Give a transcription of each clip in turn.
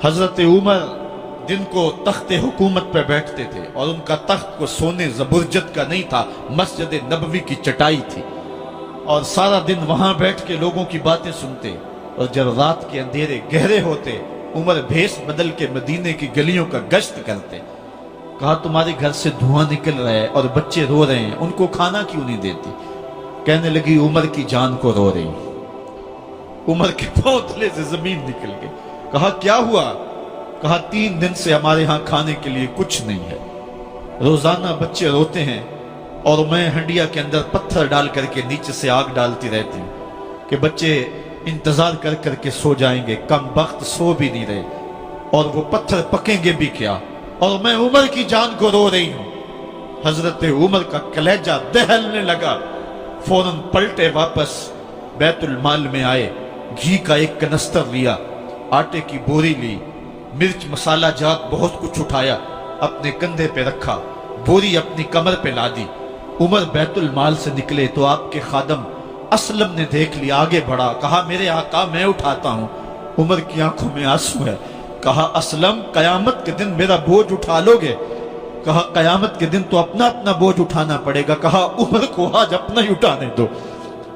حضرت عمر दिन को तख्ते हुकूमत पे बैठते थे और उनका तख्त को सोने जबरजत का नहीं था, मस्जिद नबवी की चटाई थी और सारा दिन वहां बैठ के लोगों की बातें सुनते। और जब रात के अंधेरे गहरे होते उमर भेष बदल के मदीने की गलियों का गश्त करते। कहा तुम्हारे घर से धुआं निकल रहा है और बच्चे रो रहे हैं, उनको खाना क्यों नहीं देती? कहने लगी उमर की जान को रो रही। उमर के पांव तले से जमीन निकल गई। कहा क्या हुआ? कहा 3 दिन से हमारे यहाँ खाने के लिए कुछ नहीं है, रोजाना बच्चे रोते हैं और मैं हंडिया के अंदर पत्थर डाल करके नीचे से आग डालती रहती हूँ कि बच्चे इंतजार कर करके सो जाएंगे, कम वक्त सो भी नहीं रहे और वो पत्थर पकेंगे भी क्या, और मैं उमर की जान को रो रही हूँ। हजरत उमर का कलेजा दहलने लगा। फौरन पलटे वापस बैतुल माल में आए, घी का एक कनस्तर लिया, आटे की बोरी ली, मिर्च मसाला जात बहुत कुछ उठाया, अपने कंधे पे रखा, बोरी अपनी कमर पे लादी। उमर बैतुल माल से निकले तो आपके खादम असलम ने देख लिया, आगे बढ़ा, कहा मेरे आका मैं उठाता हूं। उमर की आंखों में आंसू है। कहा असलम कयामत के दिन मेरा बोझ उठा लोगे? कहा कयामत के दिन तो अपना अपना बोझ उठाना पड़ेगा। कहा उमर को आज अपना ही उठाने दो।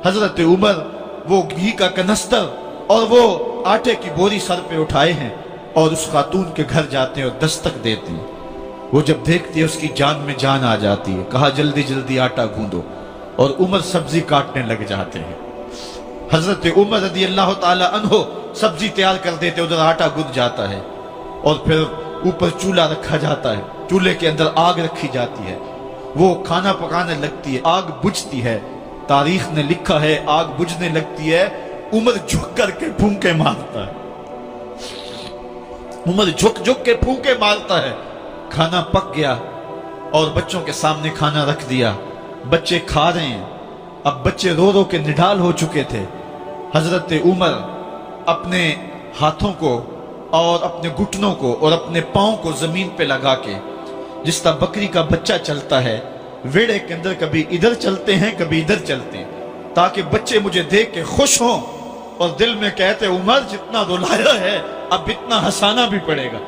हजरत उमर वो घी का कनस्तर और वो आटे की बोरी सर पे उठाए हैं और उस खातून के घर जाते हैं और दस्तक देते हैं। वो जब देखती है उसकी जान में जान आ जाती है। कहा जल्दी जल्दी आटा गूंदो, और उमर सब्जी काटने लग जाते हैं। हजरत उमर रज़ी अल्लाह ताला अन्हो सब्जी तैयार कर देते, उधर आटा गूंद जाता है और फिर ऊपर चूल्हा रखा जाता है, चूल्हे के अंदर आग रखी जाती है, वो खाना पकाने लगती है, आग बुझती है। तारीख ने लिखा है आग बुझने लगती है, उमर झुक करके फूंके मारता है। उमर झुक झुक के फूंके मारता है। खाना पक गया और बच्चों के सामने खाना रख दिया, बच्चे खा रहे हैं। अब बच्चे रो रो के निढाल हो चुके थे। हजरत उमर अपने हाथों को और अपने घुटनों को और अपने पांव को जमीन पे लगा के, जिस तरह बकरी का बच्चा चलता है वेड़े के अंदर, कभी इधर चलते हैं कभी इधर चलते हैं, ताकि बच्चे मुझे देख के खुश हों और दिल में कहते उमर जितना रुलाया है अब इतना हंसाना भी पड़ेगा।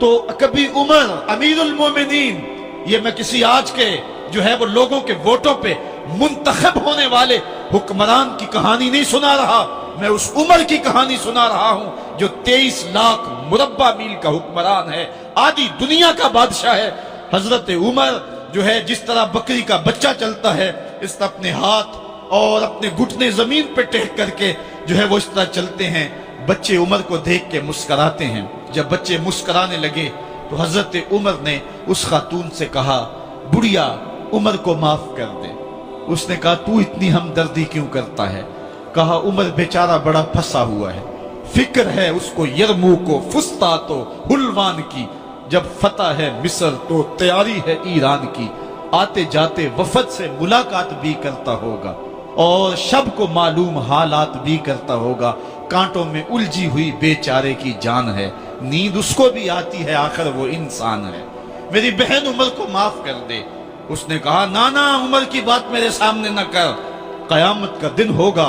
तो कभी उमर अमीरुल मोमिनीन, ये मैं किसी आज के जो है वो लोगों के वोटों पे मुंतखब होने वाले हुक्मरान की कहानी नहीं सुना रहा, मैं उस उमर की कहानी सुना रहा हूं जो 23 लाख मुरब्बा मील का हुक्मरान है, आधी दुनिया का बादशाह है। हजरत उमर जो है जिस तरह बकरी का बच्चा चलता है, इस तरह अपने हाथ और अपने घुटने जमीन पे टेक करके जो है वो इस तरह चलते हैं। बच्चे उमर को देख के मुस्कुराते हैं। जब बच्चे मुस्कुराने लगे तो हजरत उमर ने उस खातून से कहा बुढ़िया उमर को माफ कर दे। उसने कहा तू इतनी हमदर्दी क्यों करता है? कहा उमर बेचारा बड़ा फंसा हुआ है, फिक्र है उसको यरमूक को फुस्तात हुलवान की, जब फतह है मिस्र तो तैयारी है ईरान की, आते जाते वफद से मुलाकात भी करता होगा और शब को मालूम हालात भी करता होगा, कांटों में उलझी हुई बेचारे की जान है, नींद उसको भी आती है आखिर वो इंसान है, मेरी बहन उमर को माफ कर दे। उसने कहा ना ना उमर की बात मेरे सामने न कर, कयामत का दिन होगा,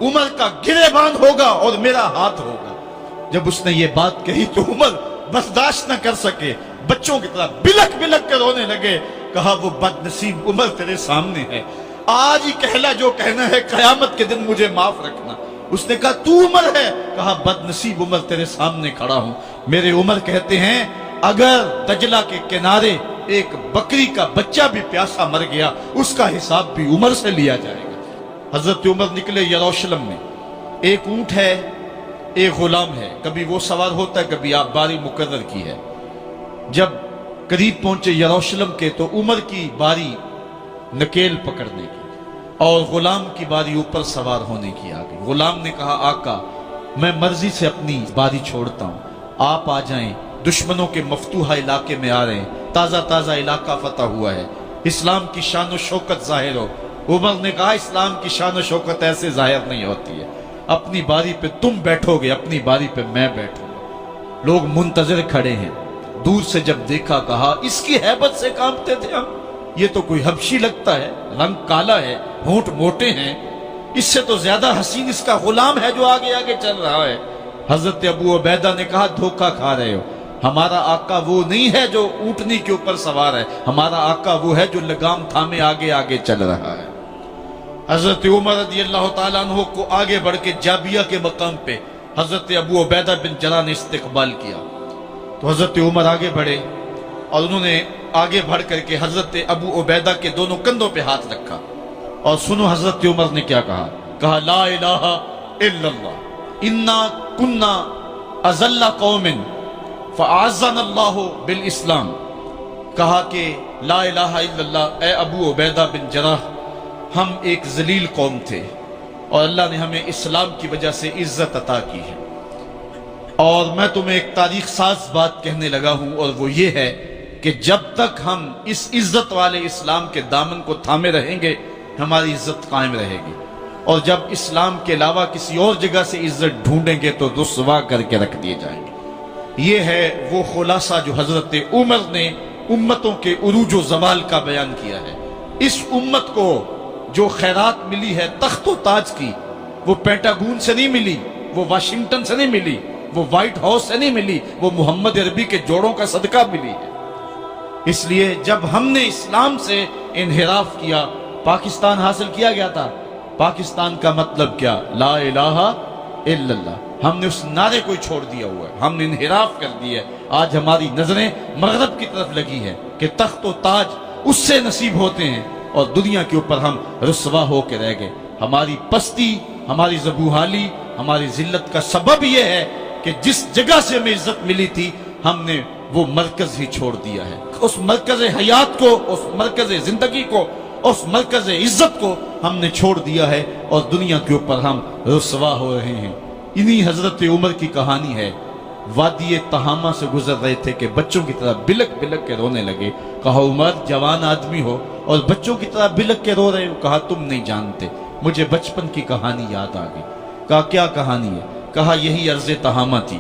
उमर का गिरेबान होगा और मेरा हाथ होगा। जब उसने ये बात कही तो उमर बर्दाश्त न कर सके, बच्चों की तरह बिलक बिलक कर रोने लगे। कहा वो बदनसीब उमर तेरे सामने है, आज ही कहला जो कहना है, कयामत के दिन मुझे माफ रखना। उसने कहा तू उमर है? कहा बदनसीब उमर तेरे सामने खड़ा हूं। मेरे उमर कहते हैं अगर दजला के किनारे एक बकरी का बच्चा भी प्यासा मर गया उसका हिसाब भी उमर से लिया जाएगा। हजरत उमर निकले यरूशलेम में, एक ऊंट है एक गुलाम है, कभी वो सवार होता है कभी आप बारी मुकर्रर की है। जब करीब पहुंचे यरूशलेम के तो उमर की बारी नकेल पकड़ने की और गुलाम की बारी ऊपर सवार होने की आ गई। गुलाम ने कहा आका मैं मर्जी से अपनी बारी छोड़ता हूं, आप आ जाएं, दुश्मनों के मफतूहा इलाके में आ रहे हैं, ताजा ताजा इलाका फतह हुआ है, इस्लाम की शान शौकत जाहिर हो। उमर ने कहा इस्लाम की शान शौकत ऐसे जाहिर नहीं होती है, अपनी बारी पे तुम बैठोगे, अपनी बारी पे मैं बैठूंगा। लोग मुंतजर खड़े हैं। दूर से जब देखा कहा इसकी हैबत से कांपते थे हम, ये तो कोई हबशी लगता है, रंग काला है, होंठ मोटे हैं, इससे तो ज्यादा हसीन इसका गुलाम है जो आगे आगे चल रहा है। حضرت ابو عبیدہ نے کہا دھوکہ کھا رہے ہو، ہمارا آقا وہ نہیں ہے جو اونٹنی کے اوپر سوار ہے، ہمارا آقا وہ ہے جو لگام تھامے آگے آگے چل رہا ہے۔ حضرت عمر رضی اللہ تعالیٰ عنہ کو آگے بڑھ کے جابیہ کے مقام پہ حضرت ابو عبیدہ بن جراح نے استقبال کیا، تو حضرت عمر آگے بڑھے اور انہوں نے آگے بڑھ کر کے حضرت ابو عبیدہ کے دونوں کندھوں پہ ہاتھ رکھا، اور سنو حضرت عمر نے کیا کہا، کہا لا الہ الا اللہ انا کنا اذل قوم فاعزنا اللہ بالاسلام۔ کہا کہ لا الہ الا اللہ، اے ابو عبیدہ بن جراح، ہم ایک ذلیل قوم تھے اور اللہ نے ہمیں اسلام کی وجہ سے عزت عطا کی ہے۔ اور میں تمہیں ایک تاریخ ساز بات کہنے لگا ہوں، اور وہ یہ ہے کہ جب تک ہم اس عزت والے اسلام کے دامن کو تھامے رہیں گے ہماری عزت قائم رہے گی، اور جب اسلام کے علاوہ کسی اور جگہ سے عزت ڈھونڈیں گے تو رسوا کر کے رکھ دیے جائیں گے۔ یہ ہے وہ خلاصہ جو حضرت عمر نے امتوں کے عروج و زوال کا بیان کیا ہے۔ اس امت کو جو خیرات ملی ہے تخت و تاج کی، وہ پینٹاگون سے نہیں ملی، وہ واشنگٹن سے نہیں ملی، وہ وائٹ ہاؤس سے نہیں ملی، وہ محمد عربی کے جوڑوں کا صدقہ ملی ہے۔ اس لیے جب ہم نے اسلام سے انحراف کیا، پاکستان حاصل کیا گیا تھا۔ پاکستان کا مطلب کیا؟ لا الہ الا اللہ۔ ہم نے اس نعرے کو چھوڑ دیا ہوا ہے، ہم نے انحراف کر دیا ہے۔ آج ہماری نظریں مغرب کی طرف لگی ہے کہ تخت و تاج اس سے نصیب ہوتے ہیں، اور دنیا کے اوپر ہم رسوا ہو کے رہ گئے۔ ہماری پستی، ہماری زبوحالی، ہماری ذلت کا سبب یہ ہے کہ جس جگہ سے ہمیں عزت ملی تھی ہم نے وہ مرکز ہی چھوڑ دیا ہے۔ اس مرکز حیات کو، اس مرکز زندگی کو، اس مرکز عزت کو ہم نے چھوڑ دیا ہے، اور دنیا کے اوپر ہم رسوا ہو رہے ہیں۔ انہی حضرت عمر کی کہانی ہے۔ وادی تہامہ سے گزر رہے تھے کہ بچوں کی طرح بلک بلک کے رونے لگے۔ کہا عمر جوان آدمی ہو اور بچوں کی طرح بلک کے رو رہے ہو؟ کہا تم نہیں جانتے، مجھے بچپن کی کہانی یاد آ گئی۔ کہا کیا کہانی ہے؟ کہا یہی عرض تہامہ تھی،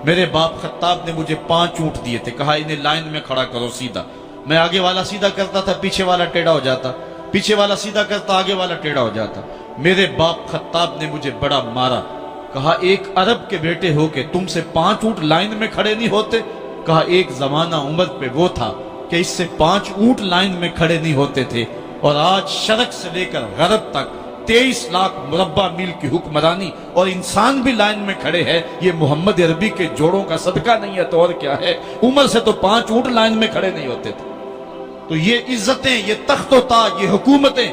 میرے باپ خطاب نے مجھے 5 اونٹ دیے تھے، کہا انہیں لائن میں کھڑا کرو سیدھا۔ میں آگے والا سیدھا کرتا تھا، پیچھے والا ٹیڑھا ہو جاتا، پیچھے والا سیدھا کرتا، آگے والا ٹیڑھا ہو جاتا۔ میرے باپ خطاب نے مجھے بڑا مارا۔ کہا ایک عرب کے بیٹے ہو کہ تم سے 5 اونٹ لائن میں کھڑے نہیں ہوتے؟ کہا ایک زمانہ عمر پہ وہ تھا کہ اس سے 5 اونٹ لائن میں کھڑے نہیں ہوتے تھے، اور آج شرق سے لے کر غرب تک 23 لاکھ مربع میل کی حکمرانی، اور انسان بھی لائن میں کھڑے ہیں۔ یہ محمد عربی کے جوڑوں کا صدقہ نہیں ہے تو اور کیا ہے؟ عمر سے تو 5 اونٹ لائن میں کھڑے نہیں ہوتے تھے۔ تو یہ عزتیں، یہ تخت و تاج، یہ حکومتیں